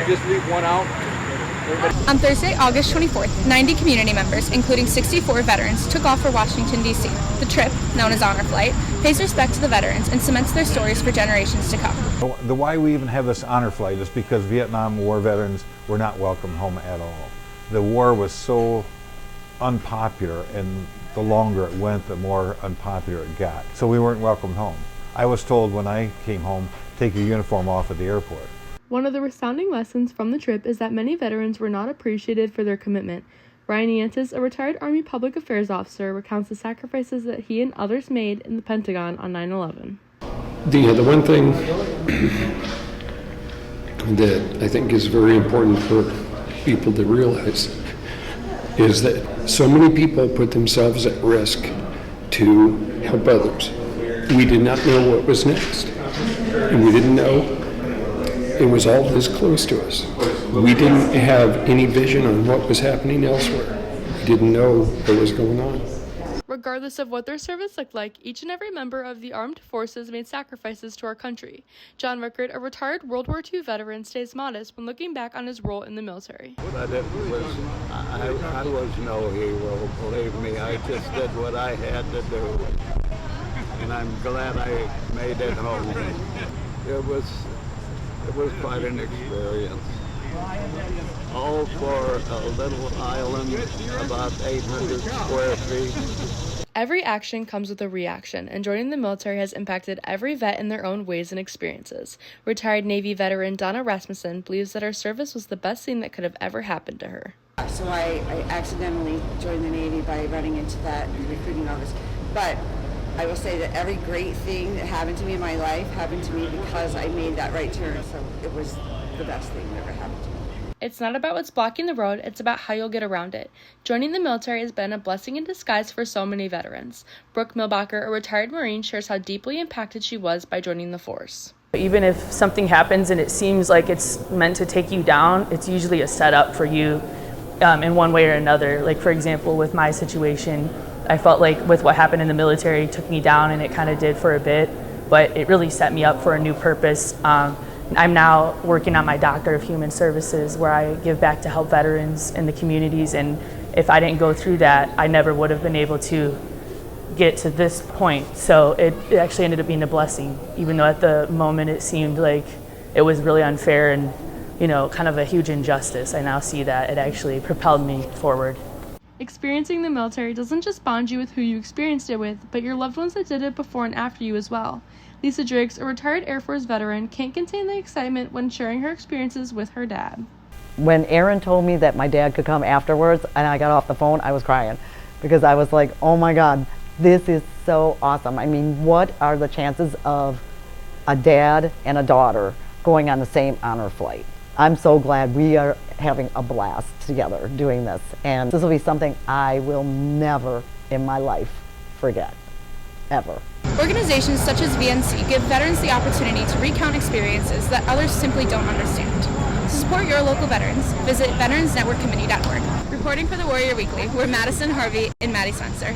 just leave one out? On Thursday, August 24th, 90 community members, including 64 veterans, took off for Washington, D.C. The trip, known as Honor Flight, pays respect to the veterans and cements their stories for generations to come. The why we even have this honor flight is because Vietnam War veterans were not welcomed home at all. The war was so unpopular, and the longer it went, the more unpopular it got. So we weren't welcomed home. I was told when I came home, take your uniform off at the airport. One of the resounding lessons from the trip is that many veterans were not appreciated for their commitment. Ryan Yantis, a retired Army public affairs officer, recounts the sacrifices that he and others made in the Pentagon on 9/11. The one thing that I think is very important for people to realize is that so many people put themselves at risk to help others. We did not know what was next, and we didn't know it was all this close to us. We didn't have any vision on what was happening elsewhere. We didn't know what was going on. Regardless of what their service looked like, each and every member of the armed forces made sacrifices to our country. John Rickard, a retired World War II veteran, stays modest when looking back on his role in the military. What I did was, I was no hero, believe me. I just did what I had to do. And I'm glad I made it home. It was quite an experience. All for a little island about 800 square feet. Every action comes with a reaction, and joining the military has impacted every vet in their own ways and experiences. Retired Navy veteran Donna Rasmussen believes that our service was the best thing that could have ever happened to her. So I accidentally joined the Navy by running into that recruiting office. But I will say that every great thing that happened to me in my life happened to me because I made that right turn. So it was the best thing that ever happened to me. It's not about what's blocking the road, it's about how you'll get around it. Joining the military has been a blessing in disguise for so many veterans. Brooke Milbacher, a retired Marine, shares how deeply impacted she was by joining the force. Even if something happens and it seems like it's meant to take you down, it's usually a setup for you in one way or another. Like, for example, with my situation, I felt like with what happened in the military, it took me down, and it kind of did for a bit, but it really set me up for a new purpose. I'm now working on my Doctorate of Human Services, where I give back to help veterans in the communities, and if I didn't go through that, I never would have been able to get to this point. So it actually ended up being a blessing, even though at the moment it seemed like it was really unfair and, you know, kind of a huge injustice. I now see that it actually propelled me forward. Experiencing the military doesn't just bond you with who you experienced it with, but your loved ones that did it before and after you as well. Lisa Driggs, a retired Air Force veteran, can't contain the excitement when sharing her experiences with her dad. When Aaron told me that my dad could come afterwards and I got off the phone, I was crying because I was like, oh my God, this is so awesome. I mean, what are the chances of a dad and a daughter going on the same honor flight? I'm so glad we are having a blast together doing this, and this will be something I will never in my life forget, ever. Organizations such as VNC give veterans the opportunity to recount experiences that others simply don't understand. To support your local veterans, visit veteransnetworkcommittee.org. Reporting for the Warrior Weekly, we're Madison Harvey and Maddie Spencer.